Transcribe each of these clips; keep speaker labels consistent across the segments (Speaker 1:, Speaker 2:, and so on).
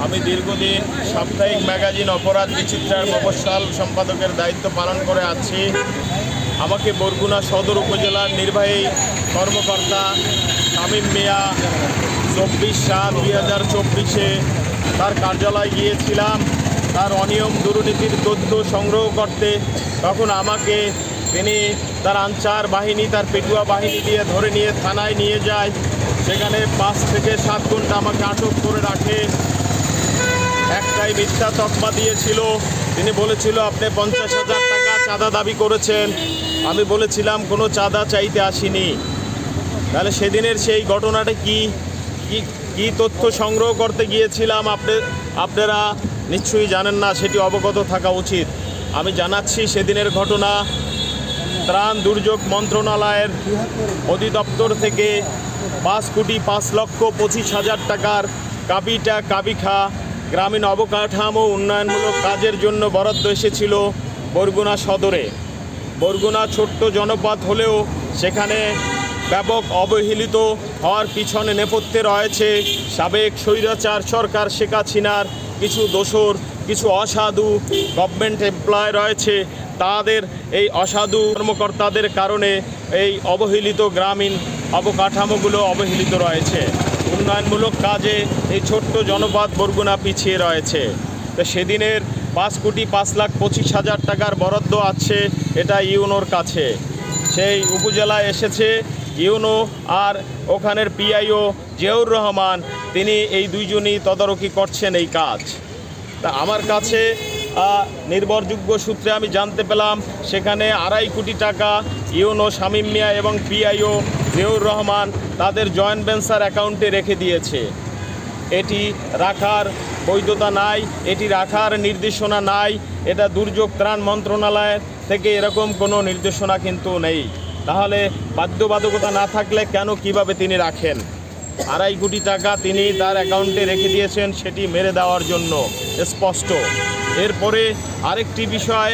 Speaker 1: আমি দীর্ঘদিন সাপ্তাহিক ম্যাগাজিন অপরাধ বিচিত্রার মফস্বল সম্পাদকের দায়িত্ব পালন করে আছি। আমাকে বরগুনা সদর উপজেলার নির্বাহী কর্মকর্তা শামীম মিয়া 24/7/2024 তার কার্যালয়ে গিয়েছিলাম তার অনিয়ম দুর্নীতির তথ্য সংগ্রহ করতে। তখন আমাকে তিনি তার আনসার বাহিনী, তার পেটুয়া বাহিনী দিয়ে ধরে নিয়ে থানায় নিয়ে যায়। সেখানে 5 থেকে 7 ঘন্টা আমাকে আটক করে রাখে। একটাই মিথ্যা তকমা দিয়েছিল। তিনি বলেছিল আপনি 50,000 টাকা চাঁদা দাবি করেছেন। আমি বলেছিলাম কোনো চাঁদা চাইতে আসিনি। তাহলে সেদিনের সেই ঘটনাটা কি তথ্য সংগ্রহ করতে গিয়েছিলাম আপনারা নিশ্চয়ই জানেন না, সেটি অবগত থাকা উচিত। আমি জানাচ্ছি সেদিনের ঘটনা। ত্রাণ দুর্যোগ মন্ত্রণালয়ের অধিদপ্তর থেকে 5,05,25,000 টাকার কাবিখা গ্রামীণ অবকাঠামো উন্নয়নমূলক কাজের জন্য বরাদ্দ এসেছিল বরগুনা সদরে। বরগুনা ছোট্ট জনপদ হলেও সেখানে ব্যাপক অবহেলিত হওয়ার পিছনে নেপথ্যে রয়েছে সাবেক স্বৈরাচার সরকার শেখ হাসিনার কিছু দোসর, কিছু অসাধু গভর্নমেন্ট এমপ্লয় রয়েছে। তাদের এই অসাধু কর্মকর্তাদের কারণে এই অবহেলিত গ্রামীণ অবকাঠামোগুলো অবহেলিত রয়েছে। উন্নয়নমূলক কাজে এই ছোট্ট জনপদ বরগুনা পিছিয়ে রয়েছে। তো সেদিনের 5,05,25,000 টাকার বরাদ্দ আছে এটা ইউনোর কাছে। সেই উপজেলায় এসেছে ইউনো আর ওখানের পিআইও জিয়াউর রহমান, তিনি এই দুইজনই তদারকি করছেন এই কাজ। তা আমার কাছে নির্ভরযোগ্য সূত্রে আমি জানতে পেলাম সেখানে 2.5 কোটি টাকা ইউনো শামীম মিয়া এবং পিআইও জিয়াউর রহমান তাদের জয়েন্ট ভেঞ্চার অ্যাকাউন্টে রেখে দিয়েছে। এটি রাখার বৈধতা নাই, এটি রাখার নির্দেশনা নাই। এটা দুর্যোগ ত্রাণ মন্ত্রণালয় থেকে এরকম কোনো নির্দেশনা কিন্তু নেই। তাহলে বাধ্যবাধকতা না থাকলে কিভাবে তিনি রাখেন? 2.5 কোটি টাকা তিনি তার অ্যাকাউন্টে রেখে দিয়েছেন, সেটি মেরে দেওয়ার জন্য স্পষ্ট। এরপরে আরেকটি বিষয়,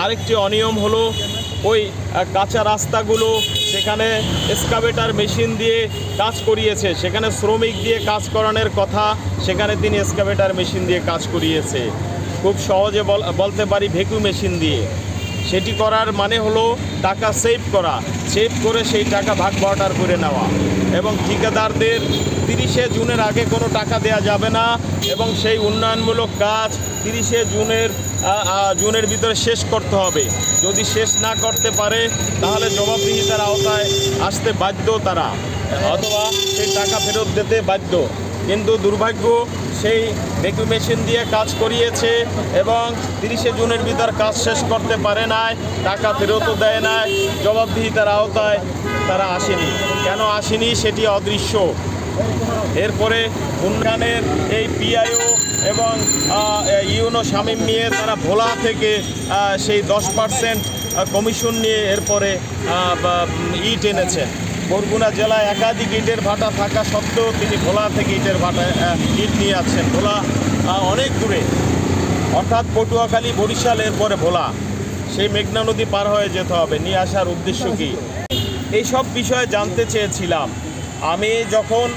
Speaker 1: আরেকটি অনিয়ম হলো ওই কাঁচা রাস্তাগুলো সেখানে এক্সকাভেটর মেশিন দিয়ে কাজ করিয়েছে। সেখানে শ্রমিক দিয়ে কাজ করানোর কথা, সেখানে তিনি এক্সকাভেটর মেশিন দিয়ে কাজ করিয়েছে। খুব সহজে বলতে পারি ভেকু মেশিন দিয়ে। সেটি করার মানে হলো টাকা সেভ করে সেই টাকা ভাগ বাটোয়ারা করে নেওয়া। এবং ঠিকাদারদের 30শে জুনের আগে কোনো টাকা দেয়া যাবে না এবং সেই উন্নয়নমূলক কাজ 30শে জুনের ভিতরে শেষ করতে হবে। যদি শেষ না করতে পারে তাহলে জবাবদিহিতার আওতায় আসতে বাধ্য তারা, অথবা সেই টাকা ফেরত দিতে বাধ্য। কিন্তু দুর্ভাগ্য, সেই ভেকু মেশিন দিয়ে কাজ করিয়েছে এবং 30শে জুনের ভিতর কাজ শেষ করতে পারে নাই, টাকা ফেরতও দেয় নাই, জবাবদিহিতার আওতায় তারা আসেনি। কেন আসেনি সেটি অদৃশ্য। এরপরে উন্নয়নের এই পিআইও এবং ইউনো শামীম নিয়ে তারা ভোলা থেকে সেই 10% কমিশন নিয়ে এরপরে ইট এনেছেন। বরগুনা জেলায় একাধিক ইটের ভাটা থাকা সত্ত্বেও তিনি ভোলা থেকে ইট নিয়ে আছেন। ভোলা অনেক দূরে, অর্থাৎ পটুয়াখালী, বরিশাল, এরপরে ভোলা, সেই মেঘনা নদী পার হয়ে যেতে হবে। নিয়ে আসার উদ্দেশ্য কি? এইসব বিষয়ে জানতে চেয়েছিলাম। আমি যখন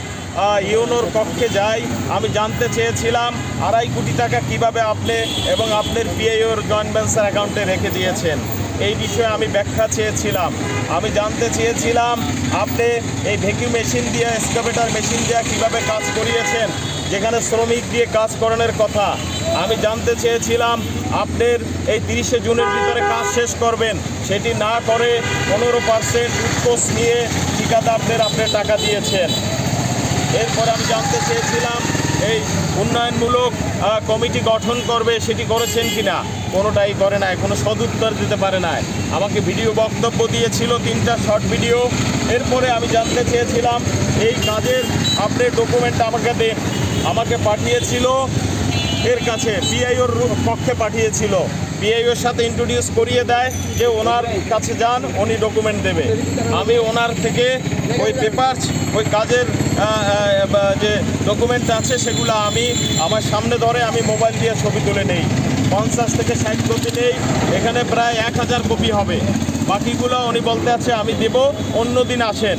Speaker 1: ইউনোর কক্ষে যাই, আমি জানতে চেয়েছিলাম 2.5 কোটি টাকা কিভাবে আপনি এবং আপনার পিআইওর জয়েন্ট ভেঞ্চার অ্যাকাউন্টে রেখে দিয়েছেন। এই বিষয়ে আমি ব্যাখ্যা চেয়েছিলাম। আমি জানতে চেয়েছিলাম আপনি এই ভ্যাকুয়াম মেশিন দিয়ে, এক্সকাভেটর মেশিন দিয়ে কীভাবে কাজ করিয়েছেন, যেখানে শ্রমিক দিয়ে কাজ করানোর কথা। আমি জানতে চেয়েছিলাম আপনার এই 30শে জুনের ভিতরে কাজ শেষ করবেন, সেটি না করে 15% উৎকোচ নিয়ে ঠিকাদারদের আপনি টাকা দিয়েছেন। এরপরে আমি জানতে চেয়েছিলাম এই উন্নয়নমূলক কমিটি গঠন করবে, সেটি করেছেন কি না। কোনোটাই করে নাই, কোনো সদুত্তর দিতে পারে নাই। আমাকে ভিডিও বক্তব্য দিয়েছিল 3টা শর্ট ভিডিও। এরপরে আমি জানতে চেয়েছিলাম এই কাজের আপনি ডকুমেন্ট আমাকে দেন। আমাকে পাঠিয়েছিল এর কাছে, পিআইওর পক্ষে পাঠিয়েছিল। পিআইওর সাথে ইন্ট্রোডিউস করিয়ে দেয় যে ওনার কাছে যান, উনি ডকুমেন্ট দেবে। আমি ওনার থেকে ওই পেপারস, ওই কাজের যে ডকুমেন্ট আছে সেগুলো আমি আমার সামনে ধরে আমি মোবাইল দিয়ে ছবি তুলে নেই। 50 থেকে 60 কপি নেই, এখানে প্রায় 1000 কপি হবে। বাকিগুলো উনি বলতে আছে আমি দেব, অন্য দিন আসেন।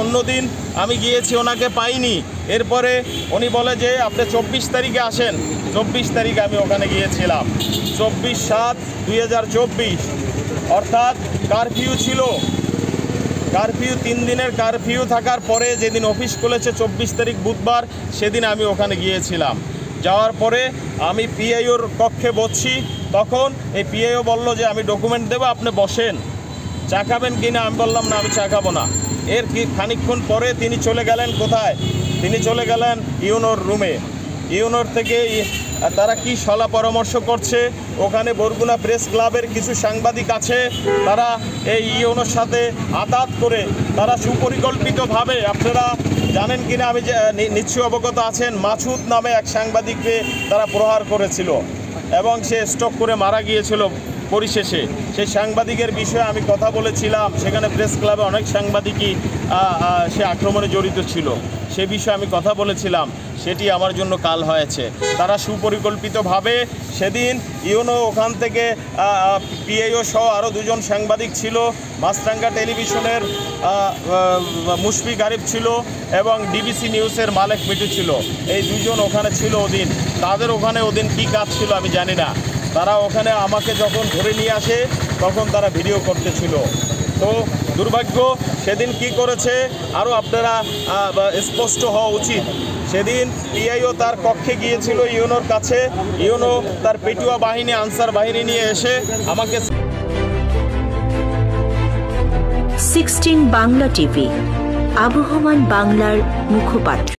Speaker 1: অন্য দিন আমি গিয়েছি, ওনাকে পাইনি। এরপরে উনি বলে যে আপনি 24 তারিখে আসেন। 24 তারিখে আমি ওখানে গিয়েছিলাম, 24/7/2024, অর্থাৎ কারফিউ ছিল। কারফিউ 3 দিনের কারফিউ থাকার পরে যেদিন অফিস খুলেছে 24 তারিখ বুধবার, সেদিন আমি ওখানে গিয়েছিলাম। যাওয়ার পরে আমি পিআইওর কক্ষে বসছি, তখন এই পিআইও বলল যে আমি ডকুমেন্ট দেবো, আপনি বসেন, চা খাবেন কি না? আমি বললাম না, আমি চা খাবো না। এর খানিকক্ষণ পরে তিনি চলে গেলেন কোথায়? তিনি চলে গেলেন ইউনোর রুমে। ইউনোর থেকে তারা কি সলা পরামর্শ করছে, ওখানে বরগুনা প্রেস ক্লাবের কিছু সাংবাদিক আছে, তারা এই ইউনোর সাথে আঘাত করে তারা সুপরিকল্পিতভাবে, আপনারা জানেন কিনা আমি নিশ্চয়ই অবগত আছেন, মাসুদ নামে এক সাংবাদিককে তারা প্রহার করেছিল এবং সে স্ট্রোক করে মারা গিয়েছিল। পরিশেষে সেই সাংবাদিকের বিষয়ে আমি কথা বলেছিলাম, সেখানে প্রেস ক্লাবে অনেক সাংবাদিকই সে আক্রমণে জড়িত ছিল, সে বিষয়ে আমি কথা বলেছিলাম। সেটি আমার জন্য কাল হয়েছে। তারা সুপরিকল্পিতভাবে সেদিন ইউনো ওখান থেকে পিআইও সহ আরও 2জন সাংবাদিক ছিল, মাছরাঙ্গা টেলিভিশনের মুশফিক আরিফ ছিল এবং ডিবিসি নিউজের মালেক মিটু ছিল। এই 2জন ওখানে ছিল ওদিন। তাদের ওখানে ওদিন কী কাজ ছিল আমি জানি না। তারা ওখানে আমাকে যখন ধরে নিয়ে আসে তখন তারা ভিডিও করতেছিল। তো দুর্ভাগ্য, সেদিন কি করেছে আরও আপনারা স্পষ্ট হওয়া উচিত। সেদিন পিআইও তার কক্ষে গিয়েছিল ইউনোর কাছে, ইউনো তার পেটুয়া বাহিনী, আনসার বাহিনী নিয়ে এসে আমাকে
Speaker 2: 16 বাংলা টিভি, আবহমান বাংলার মুখপাত্র।